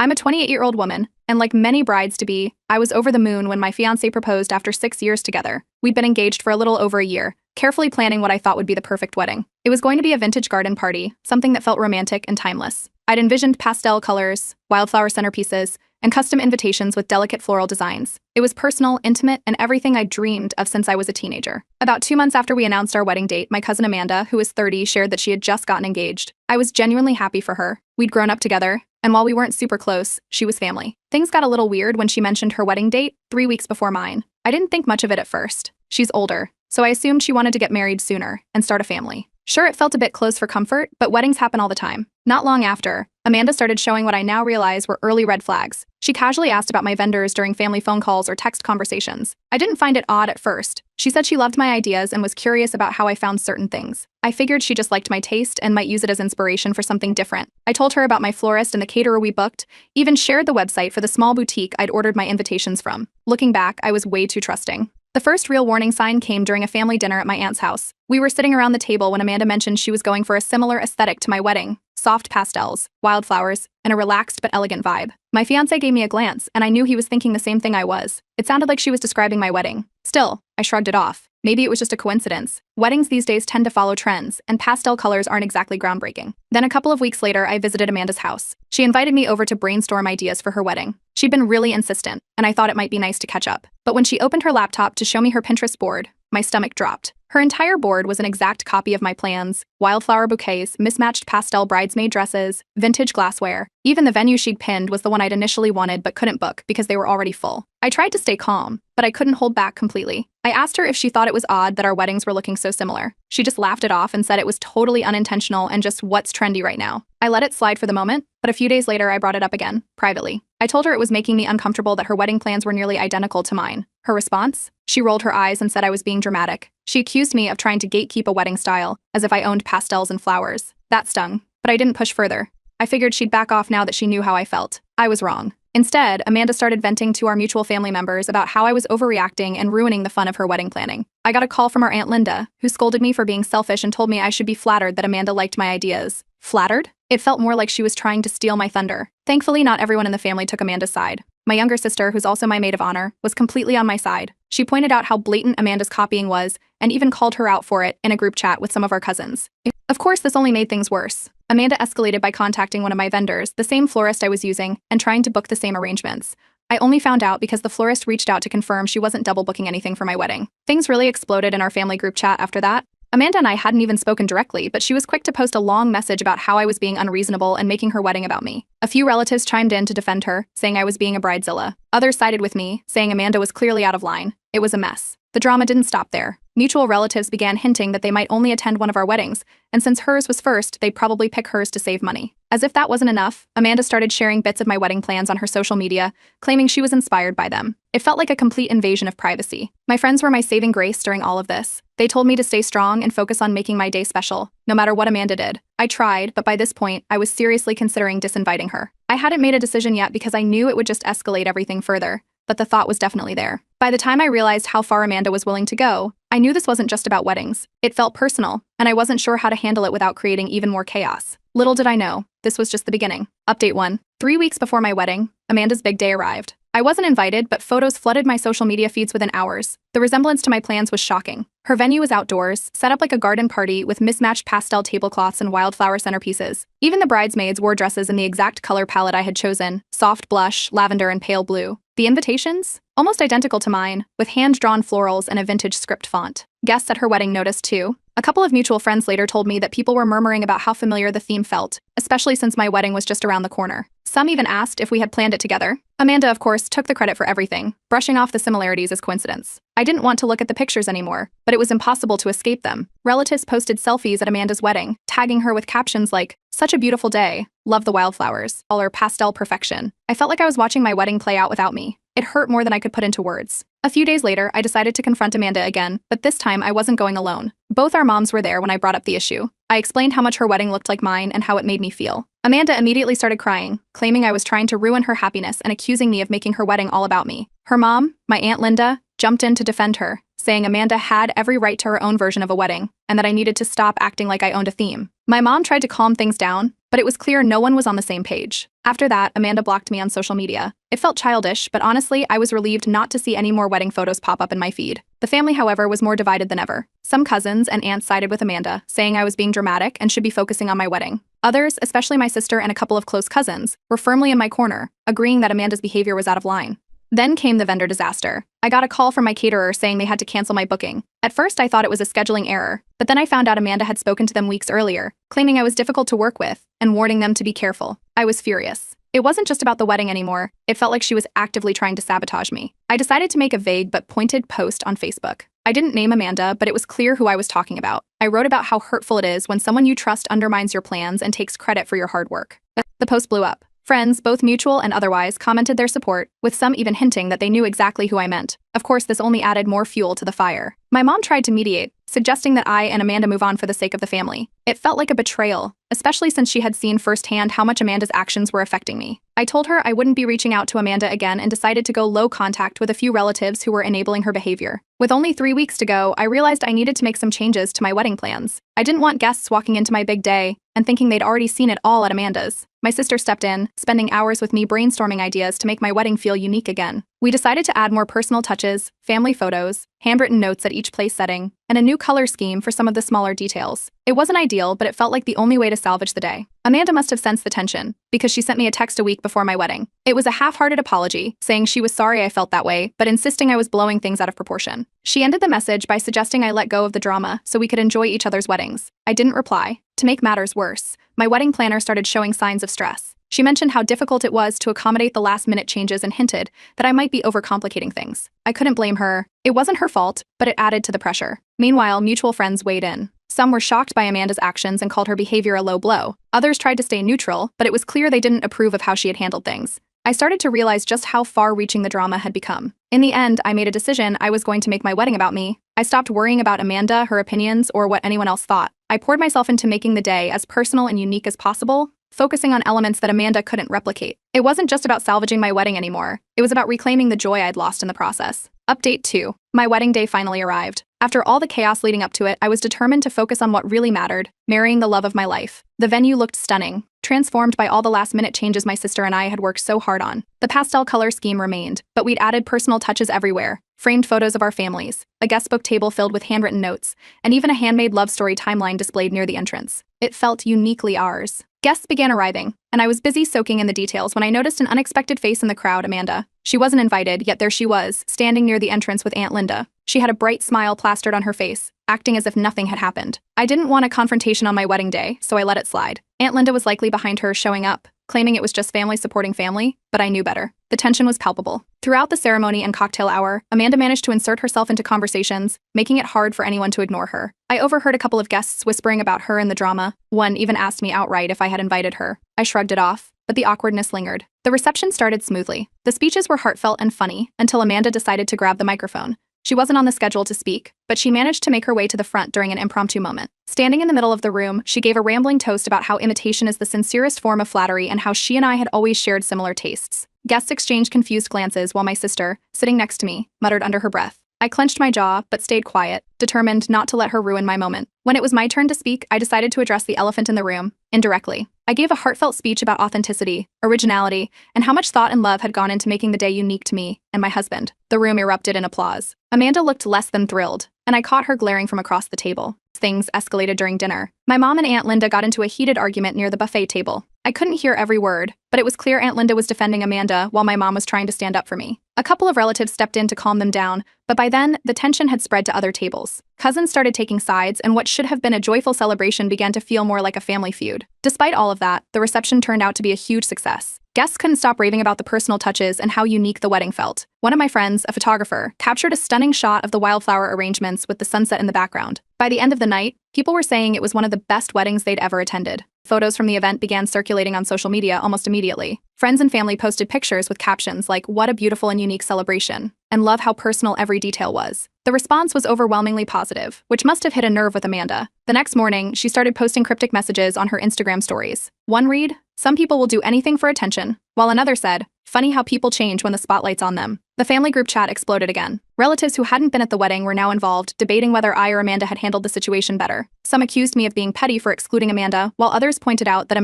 I'm a 28-year-old woman, and like many brides-to-be, I was over the moon when my fiancé proposed after 6 years together. We'd been engaged for a little over a year, carefully planning what I thought would be the perfect wedding. It was going to be a vintage garden party, something that felt romantic and timeless. I'd envisioned pastel colors, wildflower centerpieces, and custom invitations with delicate floral designs. It was personal, intimate, and everything I'd dreamed of since I was a teenager. About 2 months after we announced our wedding date, my cousin Amanda, who was 30, shared that she had just gotten engaged. I was genuinely happy for her. We'd grown up together, and while we weren't super close, she was family. Things got a little weird when she mentioned her wedding date 3 weeks before mine. I didn't think much of it at first. She's older, so I assumed she wanted to get married sooner and start a family. Sure, it felt a bit close for comfort, but weddings happen all the time. Not long after, Amanda started showing what I now realize were early red flags. She casually asked about my vendors during family phone calls or text conversations. I didn't find it odd at first. She said she loved my ideas and was curious about how I found certain things. I figured she just liked my taste and might use it as inspiration for something different. I told her about my florist and the caterer we booked, even shared the website for the small boutique I'd ordered my invitations from. Looking back, I was way too trusting. The first real warning sign came during a family dinner at my aunt's house. We were sitting around the table when Amanda mentioned she was going for a similar aesthetic to my wedding: soft pastels, wildflowers, and a relaxed but elegant vibe. My fiancé gave me a glance, and I knew he was thinking the same thing I was. It sounded like she was describing my wedding. Still, I shrugged it off. Maybe it was just a coincidence. Weddings these days tend to follow trends, and pastel colors aren't exactly groundbreaking. Then a couple of weeks later, I visited Amanda's house. She invited me over to brainstorm ideas for her wedding. She'd been really insistent, and I thought it might be nice to catch up. But when she opened her laptop to show me her Pinterest board, my stomach dropped. Her entire board was an exact copy of my plans: wildflower bouquets, mismatched pastel bridesmaid dresses, vintage glassware. Even the venue she'd pinned was the one I'd initially wanted but couldn't book because they were already full. I tried to stay calm, but I couldn't hold back completely. I asked her if she thought it was odd that our weddings were looking so similar. She just laughed it off and said it was totally unintentional and just what's trendy right now. I let it slide for the moment, but a few days later I brought it up again, privately. I told her it was making me uncomfortable that her wedding plans were nearly identical to mine. Her response? She rolled her eyes and said I was being dramatic. She accused me of trying to gatekeep a wedding style, as if I owned pastels and flowers. That stung, but I didn't push further. I figured she'd back off now that she knew how I felt. I was wrong. Instead, Amanda started venting to our mutual family members about how I was overreacting and ruining the fun of her wedding planning. I got a call from our Aunt Linda, who scolded me for being selfish and told me I should be flattered that Amanda liked my ideas. Flattered? It felt more like she was trying to steal my thunder. Thankfully, not everyone in the family took Amanda's side. My younger sister, who's also my maid of honor, was completely on my side. She pointed out how blatant Amanda's copying was and even called her out for it in a group chat with some of our cousins. Of course, this only made things worse. Amanda escalated by contacting one of my vendors, the same florist I was using, and trying to book the same arrangements. I only found out because the florist reached out to confirm she wasn't double booking anything for my wedding. Things really exploded in our family group chat after that. Amanda and I hadn't even spoken directly, but she was quick to post a long message about how I was being unreasonable and making her wedding about me. A few relatives chimed in to defend her, saying I was being a bridezilla. Others sided with me, saying Amanda was clearly out of line. It was a mess. The drama didn't stop there. Mutual relatives began hinting that they might only attend one of our weddings, and since hers was first, they'd probably pick hers to save money. As if that wasn't enough, Amanda started sharing bits of my wedding plans on her social media, claiming she was inspired by them. It felt like a complete invasion of privacy. My friends were my saving grace during all of this. They told me to stay strong and focus on making my day special, no matter what Amanda did. I tried, but by this point, I was seriously considering disinviting her. I hadn't made a decision yet because I knew it would just escalate everything further, but the thought was definitely there. By the time I realized how far Amanda was willing to go, I knew this wasn't just about weddings. It felt personal, and I wasn't sure how to handle it without creating even more chaos. Little did I know, this was just the beginning. Update 1. 3 weeks before my wedding, Amanda's big day arrived. I wasn't invited, but photos flooded my social media feeds within hours. The resemblance to my plans was shocking. Her venue was outdoors, set up like a garden party with mismatched pastel tablecloths and wildflower centerpieces. Even the bridesmaids wore dresses in the exact color palette I had chosen: soft blush, lavender, and pale blue. The invitations? Almost identical to mine, with hand-drawn florals and a vintage script font. Guests at her wedding noticed too. A couple of mutual friends later told me that people were murmuring about how familiar the theme felt, especially since my wedding was just around the corner. Some even asked if we had planned it together. Amanda, of course, took the credit for everything, brushing off the similarities as coincidence. I didn't want to look at the pictures anymore, but it was impossible to escape them. Relatives posted selfies at Amanda's wedding, tagging her with captions like, "Such a beautiful day, love the wildflowers," or "pastel perfection." I felt like I was watching my wedding play out without me. It hurt more than I could put into words. A few days later, I decided to confront Amanda again, but this time I wasn't going alone. Both our moms were there when I brought up the issue. I explained how much her wedding looked like mine and how it made me feel. Amanda immediately started crying, claiming I was trying to ruin her happiness and accusing me of making her wedding all about me. Her mom, my Aunt Linda, jumped in to defend her, saying Amanda had every right to her own version of a wedding, and that I needed to stop acting like I owned a theme. My mom tried to calm things down, but it was clear no one was on the same page. After that, Amanda blocked me on social media. It felt childish, but honestly, I was relieved not to see any more wedding photos pop up in my feed. The family, however, was more divided than ever. Some cousins and aunts sided with Amanda, saying I was being dramatic and should be focusing on my wedding. Others, especially my sister and a couple of close cousins, were firmly in my corner, agreeing that Amanda's behavior was out of line. Then came the vendor disaster. I got a call from my caterer saying they had to cancel my booking. At first, I thought it was a scheduling error, but then I found out Amanda had spoken to them weeks earlier, claiming I was difficult to work with and warning them to be careful. I was furious. It wasn't just about the wedding anymore. It felt like she was actively trying to sabotage me. I decided to make a vague but pointed post on Facebook. I didn't name Amanda, but it was clear who I was talking about. I wrote about how hurtful it is when someone you trust undermines your plans and takes credit for your hard work. The post blew up. Friends, both mutual and otherwise, commented their support, with some even hinting that they knew exactly who I meant. Of course, this only added more fuel to the fire. My mom tried to mediate, suggesting that I and Amanda move on for the sake of the family. It felt like a betrayal, especially since she had seen firsthand how much Amanda's actions were affecting me. I told her I wouldn't be reaching out to Amanda again and decided to go low contact with a few relatives who were enabling her behavior. With only 3 weeks to go, I realized I needed to make some changes to my wedding plans. I didn't want guests walking into my big day and thinking they'd already seen it all at Amanda's. My sister stepped in, spending hours with me brainstorming ideas to make my wedding feel unique again. We decided to add more personal touches, family photos, handwritten notes at each place setting, and a new color scheme for some of the smaller details. It wasn't ideal, but it felt like the only way to salvage the day. Amanda must have sensed the tension, because she sent me a text a week before my wedding. It was a half-hearted apology, saying she was sorry I felt that way, but insisting I was blowing things out of proportion. She ended the message by suggesting I let go of the drama so we could enjoy each other's weddings. I didn't reply. To make matters worse, my wedding planner started showing signs of stress. She mentioned how difficult it was to accommodate the last-minute changes and hinted that I might be overcomplicating things. I couldn't blame her. It wasn't her fault, but it added to the pressure. Meanwhile, mutual friends weighed in. Some were shocked by Amanda's actions and called her behavior a low blow. Others tried to stay neutral, but it was clear they didn't approve of how she had handled things. I started to realize just how far-reaching the drama had become. In the end, I made a decision I was going to make my wedding about me. I stopped worrying about Amanda, her opinions, or what anyone else thought. I poured myself into making the day as personal and unique as possible, focusing on elements that Amanda couldn't replicate. It wasn't just about salvaging my wedding anymore. It was about reclaiming the joy I'd lost in the process. Update 2. My wedding day finally arrived. After all the chaos leading up to it, I was determined to focus on what really mattered, marrying the love of my life. The venue looked stunning, transformed by all the last-minute changes my sister and I had worked so hard on. The pastel color scheme remained, but we'd added personal touches everywhere. Framed photos of our families, a guestbook table filled with handwritten notes, and even a handmade love story timeline displayed near the entrance. It felt uniquely ours. Guests began arriving, and I was busy soaking in the details when I noticed an unexpected face in the crowd, Amanda. She wasn't invited, yet there she was, standing near the entrance with Aunt Linda. She had a bright smile plastered on her face, acting as if nothing had happened. I didn't want a confrontation on my wedding day, so I let it slide. Aunt Linda was likely behind her showing up, claiming it was just family supporting family, but I knew better. The tension was palpable. Throughout the ceremony and cocktail hour, Amanda managed to insert herself into conversations, making it hard for anyone to ignore her. I overheard a couple of guests whispering about her and the drama. One even asked me outright if I had invited her. I shrugged it off, but the awkwardness lingered. The reception started smoothly. The speeches were heartfelt and funny, until Amanda decided to grab the microphone. She wasn't on the schedule to speak, but she managed to make her way to the front during an impromptu moment. Standing in the middle of the room, she gave a rambling toast about how imitation is the sincerest form of flattery and how she and I had always shared similar tastes. Guests exchanged confused glances while my sister, sitting next to me, muttered under her breath. I clenched my jaw, but stayed quiet, determined not to let her ruin my moment. When it was my turn to speak, I decided to address the elephant in the room, indirectly. I gave a heartfelt speech about authenticity, originality, and how much thought and love had gone into making the day unique to me and my husband. The room erupted in applause. Amanda looked less than thrilled, and I caught her glaring from across the table. Things escalated during dinner. My mom and Aunt Linda got into a heated argument near the buffet table. I couldn't hear every word, but it was clear Aunt Linda was defending Amanda while my mom was trying to stand up for me. A couple of relatives stepped in to calm them down, but by then, the tension had spread to other tables. Cousins started taking sides, and what should have been a joyful celebration began to feel more like a family feud. Despite all of that, the reception turned out to be a huge success. Guests couldn't stop raving about the personal touches and how unique the wedding felt. One of my friends, a photographer, captured a stunning shot of the wildflower arrangements with the sunset in the background. By the end of the night, people were saying it was one of the best weddings they'd ever attended. Photos from the event began circulating on social media almost immediately. Friends and family posted pictures with captions like, "What a beautiful and unique celebration," and "Love how personal every detail was." The response was overwhelmingly positive, which must have hit a nerve with Amanda. The next morning, she started posting cryptic messages on her Instagram stories. One read, "Some people will do anything for attention," while another said, "Funny how people change when the spotlight's on them." The family group chat exploded again. Relatives who hadn't been at the wedding were now involved, debating whether I or Amanda had handled the situation better. Some accused me of being petty for excluding Amanda, while others pointed out that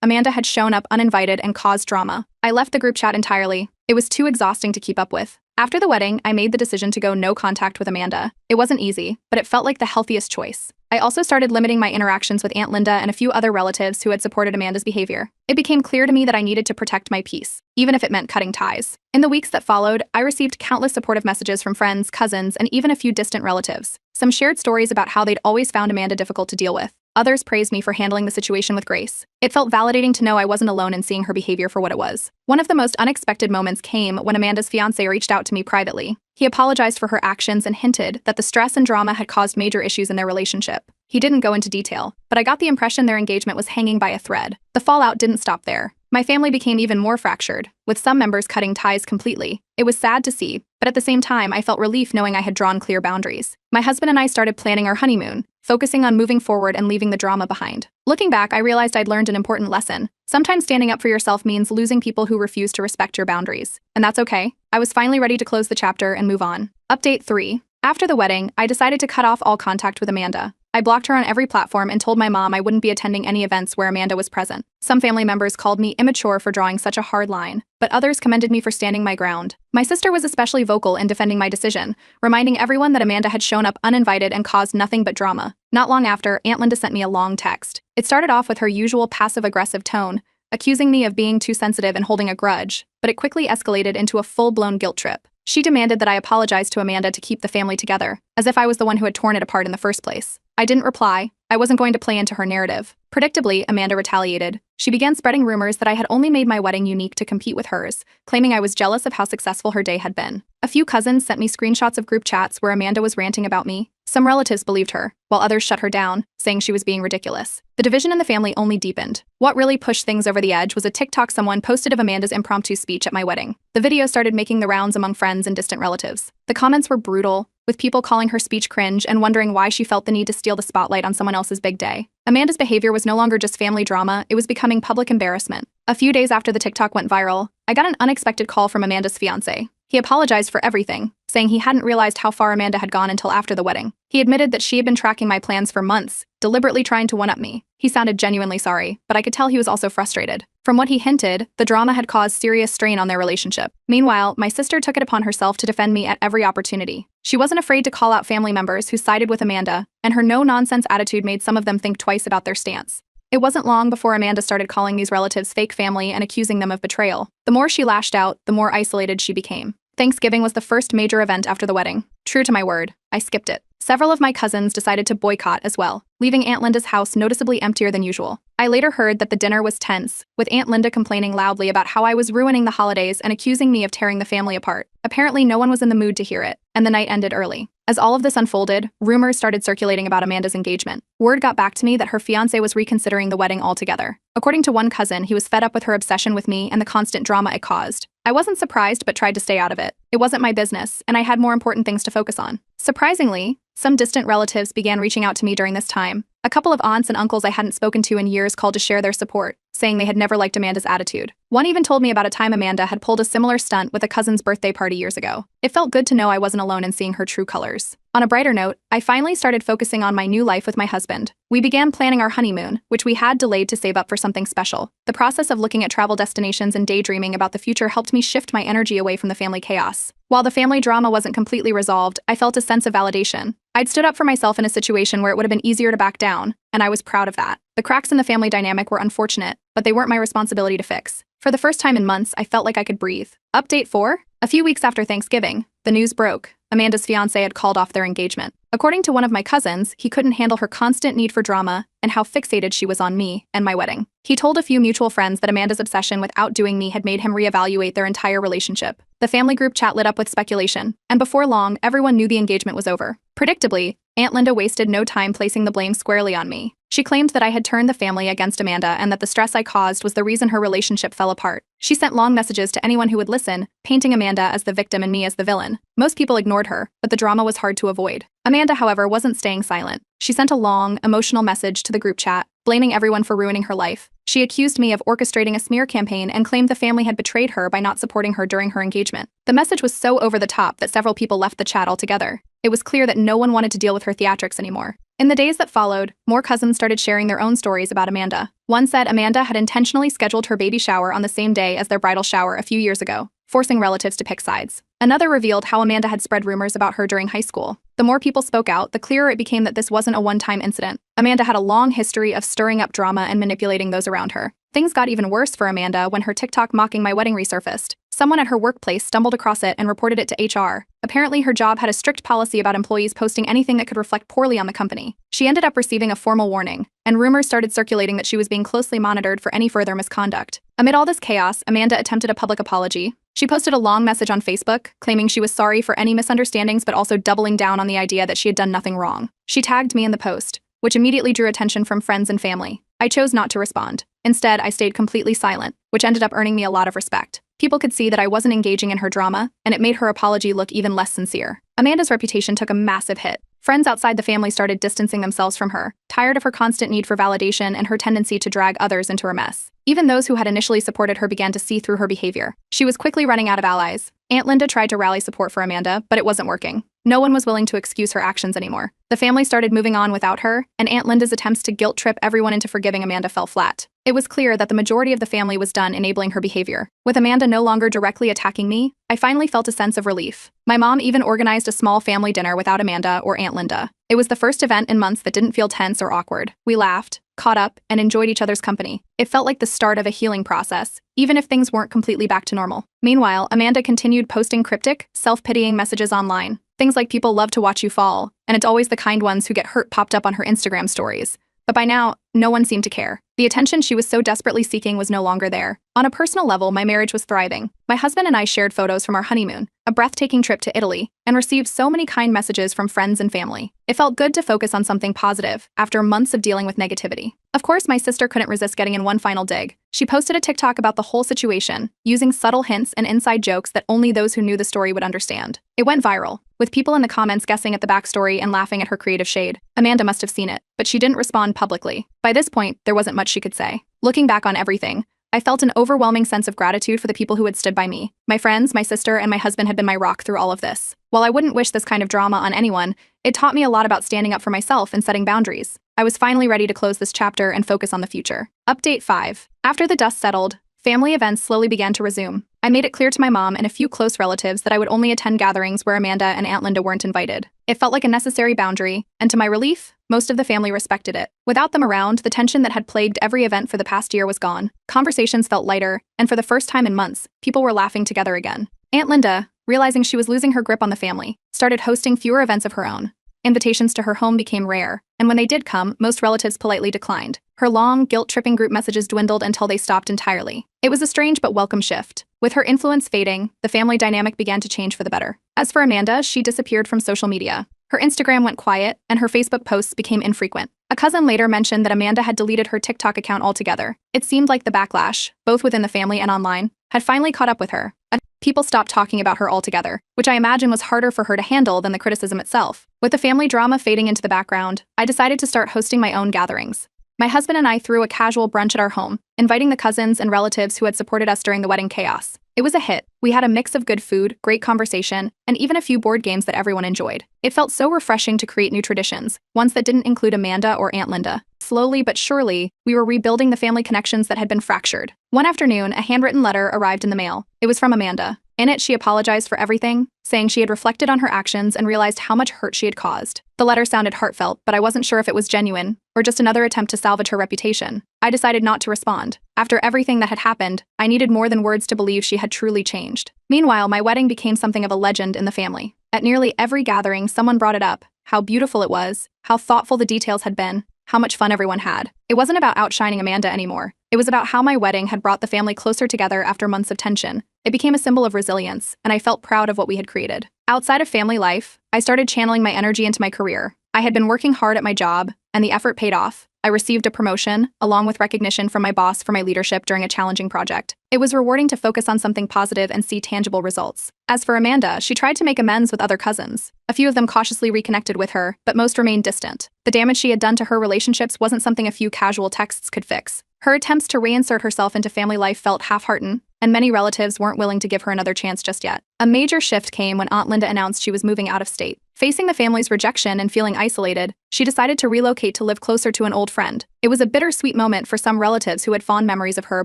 Amanda had shown up uninvited and caused drama. I left the group chat entirely. It was too exhausting to keep up with. After the wedding, I made the decision to go no contact with Amanda. It wasn't easy, but it felt like the healthiest choice. I also started limiting my interactions with Aunt Linda and a few other relatives who had supported Amanda's behavior. It became clear to me that I needed to protect my peace, even if it meant cutting ties. In the weeks that followed, I received countless supportive messages from friends, cousins, and even a few distant relatives. Some shared stories about how they'd always found Amanda difficult to deal with. Others praised me for handling the situation with grace. It felt validating to know I wasn't alone in seeing her behavior for what it was. One of the most unexpected moments came when Amanda's fiancé reached out to me privately. He apologized for her actions and hinted that the stress and drama had caused major issues in their relationship. He didn't go into detail, but I got the impression their engagement was hanging by a thread. The fallout didn't stop there. My family became even more fractured, with some members cutting ties completely. It was sad to see, but at the same time, I felt relief knowing I had drawn clear boundaries. My husband and I started planning our honeymoon, focusing on moving forward and leaving the drama behind. Looking back, I realized I'd learned an important lesson. Sometimes standing up for yourself means losing people who refuse to respect your boundaries. And that's okay. I was finally ready to close the chapter and move on. Update 3. After the wedding, I decided to cut off all contact with Amanda. I blocked her on every platform and told my mom I wouldn't be attending any events where Amanda was present. Some family members called me immature for drawing such a hard line, but others commended me for standing my ground. My sister was especially vocal in defending my decision, reminding everyone that Amanda had shown up uninvited and caused nothing but drama. Not long after, Aunt Linda sent me a long text. It started off with her usual passive-aggressive tone, accusing me of being too sensitive and holding a grudge, but it quickly escalated into a full-blown guilt trip. She demanded that I apologize to Amanda to keep the family together, as if I was the one who had torn it apart in the first place. I didn't reply. I wasn't going to play into her narrative. Predictably, Amanda retaliated. She began spreading rumors that I had only made my wedding unique to compete with hers, claiming I was jealous of how successful her day had been. A few cousins sent me screenshots of group chats where Amanda was ranting about me. Some relatives believed her, while others shut her down, saying she was being ridiculous. The division in the family only deepened. What really pushed things over the edge was a TikTok someone posted of Amanda's impromptu speech at my wedding. The video started making the rounds among friends and distant relatives. The comments were brutal, with people calling her speech cringe and wondering why she felt the need to steal the spotlight on someone else's big day. Amanda's behavior was no longer just family drama, it was becoming public embarrassment. A few days after the TikTok went viral, I got an unexpected call from Amanda's fiancé. He apologized for everything, saying he hadn't realized how far Amanda had gone until after the wedding. He admitted that she had been tracking my plans for months, deliberately trying to one-up me. He sounded genuinely sorry, but I could tell he was also frustrated. From what he hinted, the drama had caused serious strain on their relationship. Meanwhile, my sister took it upon herself to defend me at every opportunity. She wasn't afraid to call out family members who sided with Amanda, and her no-nonsense attitude made some of them think twice about their stance. It wasn't long before Amanda started calling these relatives fake family and accusing them of betrayal. The more she lashed out, the more isolated she became. Thanksgiving was the first major event after the wedding. True to my word, I skipped it. Several of my cousins decided to boycott as well, leaving Aunt Linda's house noticeably emptier than usual. I later heard that the dinner was tense, with Aunt Linda complaining loudly about how I was ruining the holidays and accusing me of tearing the family apart. Apparently, no one was in the mood to hear it, and the night ended early. As all of this unfolded, rumors started circulating about Amanda's engagement. Word got back to me that her fiancé was reconsidering the wedding altogether. According to one cousin, he was fed up with her obsession with me and the constant drama it caused. I wasn't surprised but tried to stay out of it. It wasn't my business, and I had more important things to focus on. Surprisingly, some distant relatives began reaching out to me during this time. A couple of aunts and uncles I hadn't spoken to in years called to share their support, saying they had never liked Amanda's attitude. One even told me about a time Amanda had pulled a similar stunt with a cousin's birthday party years ago. It felt good to know I wasn't alone in seeing her true colors. On a brighter note, I finally started focusing on my new life with my husband. We began planning our honeymoon, which we had delayed to save up for something special. The process of looking at travel destinations and daydreaming about the future helped me shift my energy away from the family chaos. While the family drama wasn't completely resolved, I felt a sense of validation. I'd stood up for myself in a situation where it would have been easier to back down, and I was proud of that. The cracks in the family dynamic were unfortunate, but they weren't my responsibility to fix. For the first time in months, I felt like I could breathe. Update 4. A few weeks after Thanksgiving, the news broke. Amanda's fiancé had called off their engagement. According to one of my cousins, he couldn't handle her constant need for drama and how fixated she was on me and my wedding. He told a few mutual friends that Amanda's obsession with outdoing me had made him reevaluate their entire relationship. The family group chat lit up with speculation, and before long, everyone knew the engagement was over. Predictably, Aunt Linda wasted no time placing the blame squarely on me. She claimed that I had turned the family against Amanda and that the stress I caused was the reason her relationship fell apart. She sent long messages to anyone who would listen, painting Amanda as the victim and me as the villain. Most people ignored her, but the drama was hard to avoid. Amanda, however, wasn't staying silent. She sent a long, emotional message to the group chat, blaming everyone for ruining her life. She accused me of orchestrating a smear campaign and claimed the family had betrayed her by not supporting her during her engagement. The message was so over the top that several people left the chat altogether. It was clear that no one wanted to deal with her theatrics anymore. In the days that followed, more cousins started sharing their own stories about Amanda. One said Amanda had intentionally scheduled her baby shower on the same day as their bridal shower a few years ago, forcing relatives to pick sides. Another revealed how Amanda had spread rumors about her during high school. The more people spoke out, the clearer it became that this wasn't a one-time incident. Amanda had a long history of stirring up drama and manipulating those around her. Things got even worse for Amanda when her TikTok mocking my wedding resurfaced. Someone at her workplace stumbled across it and reported it to HR. Apparently, her job had a strict policy about employees posting anything that could reflect poorly on the company. She ended up receiving a formal warning, and rumors started circulating that she was being closely monitored for any further misconduct. Amid all this chaos, Amanda attempted a public apology. She posted a long message on Facebook, claiming she was sorry for any misunderstandings but also doubling down on the idea that she had done nothing wrong. She tagged me in the post, which immediately drew attention from friends and family. I chose not to respond. Instead, I stayed completely silent, which ended up earning me a lot of respect. People could see that I wasn't engaging in her drama, and it made her apology look even less sincere. Amanda's reputation took a massive hit. Friends outside the family started distancing themselves from her, tired of her constant need for validation and her tendency to drag others into her mess. Even those who had initially supported her began to see through her behavior. She was quickly running out of allies. Aunt Linda tried to rally support for Amanda, but it wasn't working. No one was willing to excuse her actions anymore. The family started moving on without her, and Aunt Linda's attempts to guilt-trip everyone into forgiving Amanda fell flat. It was clear that the majority of the family was done enabling her behavior. With Amanda no longer directly attacking me, I finally felt a sense of relief. My mom even organized a small family dinner without Amanda or Aunt Linda. It was the first event in months that didn't feel tense or awkward. We laughed, caught up, and enjoyed each other's company. It felt like the start of a healing process, even if things weren't completely back to normal. Meanwhile, Amanda continued posting cryptic, self-pitying messages online. Things like "people love to watch you fall," and "it's always the kind ones who get hurt" popped up on her Instagram stories. But by now, no one seemed to care. The attention she was so desperately seeking was no longer there. On a personal level, my marriage was thriving. My husband and I shared photos from our honeymoon, a breathtaking trip to Italy, and received so many kind messages from friends and family. It felt good to focus on something positive after months of dealing with negativity. Of course, my sister couldn't resist getting in one final dig. She posted a TikTok about the whole situation, using subtle hints and inside jokes that only those who knew the story would understand. It went viral, with people in the comments guessing at the backstory and laughing at her creative shade. Amanda must have seen it, but she didn't respond publicly. By this point, there wasn't much she could say. Looking back on everything, I felt an overwhelming sense of gratitude for the people who had stood by me. My friends, my sister, and my husband had been my rock through all of this. While I wouldn't wish this kind of drama on anyone, it taught me a lot about standing up for myself and setting boundaries. I was finally ready to close this chapter and focus on the future. Update 5. After the dust settled, family events slowly began to resume. I made it clear to my mom and a few close relatives that I would only attend gatherings where Amanda and Aunt Linda weren't invited. It felt like a necessary boundary, and to my relief, most of the family respected it. Without them around, the tension that had plagued every event for the past year was gone. Conversations felt lighter, and for the first time in months, people were laughing together again. Aunt Linda, realizing she was losing her grip on the family, started hosting fewer events of her own. Invitations to her home became rare, and when they did come, most relatives politely declined. Her long, guilt-tripping group messages dwindled until they stopped entirely. It was a strange but welcome shift. With her influence fading, the family dynamic began to change for the better. As for Amanda, she disappeared from social media. Her Instagram went quiet, and her Facebook posts became infrequent. A cousin later mentioned that Amanda had deleted her TikTok account altogether. It seemed like the backlash, both within the family and online, had finally caught up with her. People stopped talking about her altogether, which I imagine was harder for her to handle than the criticism itself. With the family drama fading into the background, I decided to start hosting my own gatherings. My husband and I threw a casual brunch at our home, inviting the cousins and relatives who had supported us during the wedding chaos. It was a hit. We had a mix of good food, great conversation, and even a few board games that everyone enjoyed. It felt so refreshing to create new traditions, ones that didn't include Amanda or Aunt Linda. Slowly but surely, we were rebuilding the family connections that had been fractured. One afternoon, a handwritten letter arrived in the mail. It was from Amanda. In it, she apologized for everything, saying she had reflected on her actions and realized how much hurt she had caused. The letter sounded heartfelt, but I wasn't sure if it was genuine or just another attempt to salvage her reputation. I decided not to respond. After everything that had happened, I needed more than words to believe she had truly changed. Meanwhile, my wedding became something of a legend in the family. At nearly every gathering, someone brought it up, how beautiful it was, how thoughtful the details had been, how much fun everyone had. It wasn't about outshining Amanda anymore. It was about how my wedding had brought the family closer together after months of tension. It became a symbol of resilience, and I felt proud of what we had created. Outside of family life, I started channeling my energy into my career. I had been working hard at my job, and the effort paid off. I received a promotion, along with recognition from my boss for my leadership during a challenging project. It was rewarding to focus on something positive and see tangible results. As for Amanda, she tried to make amends with other cousins. A few of them cautiously reconnected with her, but most remained distant. The damage she had done to her relationships wasn't something a few casual texts could fix. Her attempts to reinsert herself into family life felt half-hearted, and many relatives weren't willing to give her another chance just yet. A major shift came when Aunt Linda announced she was moving out of state. Facing the family's rejection and feeling isolated, she decided to relocate to live closer to an old friend. It was a bittersweet moment for some relatives who had fond memories of her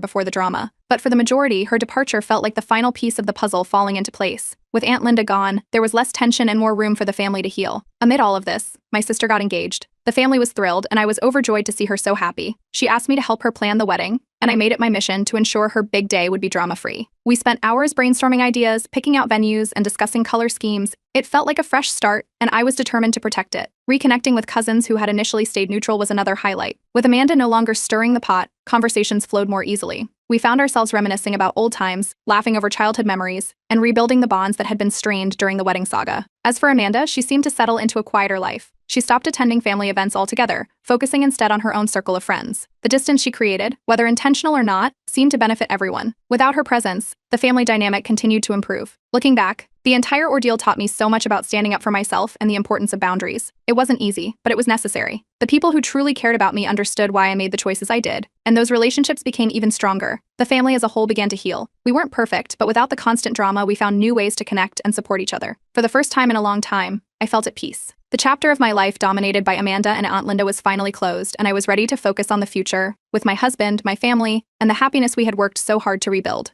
before the drama, but for the majority, her departure felt like the final piece of the puzzle falling into place. With Aunt Linda gone, there was less tension and more room for the family to heal. Amid all of this, my sister got engaged. The family was thrilled, and I was overjoyed to see her so happy. She asked me to help her plan the wedding, and I made it my mission to ensure her big day would be drama-free. We spent hours brainstorming ideas, picking out venues, and discussing color schemes. It felt like a fresh start, and I was determined to protect it. Reconnecting with cousins who had initially stayed neutral was another highlight. With Amanda no longer stirring the pot, conversations flowed more easily. We found ourselves reminiscing about old times, laughing over childhood memories, and rebuilding the bonds that had been strained during the wedding saga. As for Amanda, she seemed to settle into a quieter life. She stopped attending family events altogether, focusing instead on her own circle of friends. The distance she created, whether intentional or not, seemed to benefit everyone. Without her presence, the family dynamic continued to improve. Looking back, the entire ordeal taught me so much about standing up for myself and the importance of boundaries. It wasn't easy, but it was necessary. The people who truly cared about me understood why I made the choices I did, and those relationships became even stronger. The family as a whole began to heal. We weren't perfect, but without the constant drama, we found new ways to connect and support each other. For the first time in a long time, I felt at peace. The chapter of my life dominated by Amanda and Aunt Linda was finally closed, and I was ready to focus on the future, with my husband, my family, and the happiness we had worked so hard to rebuild.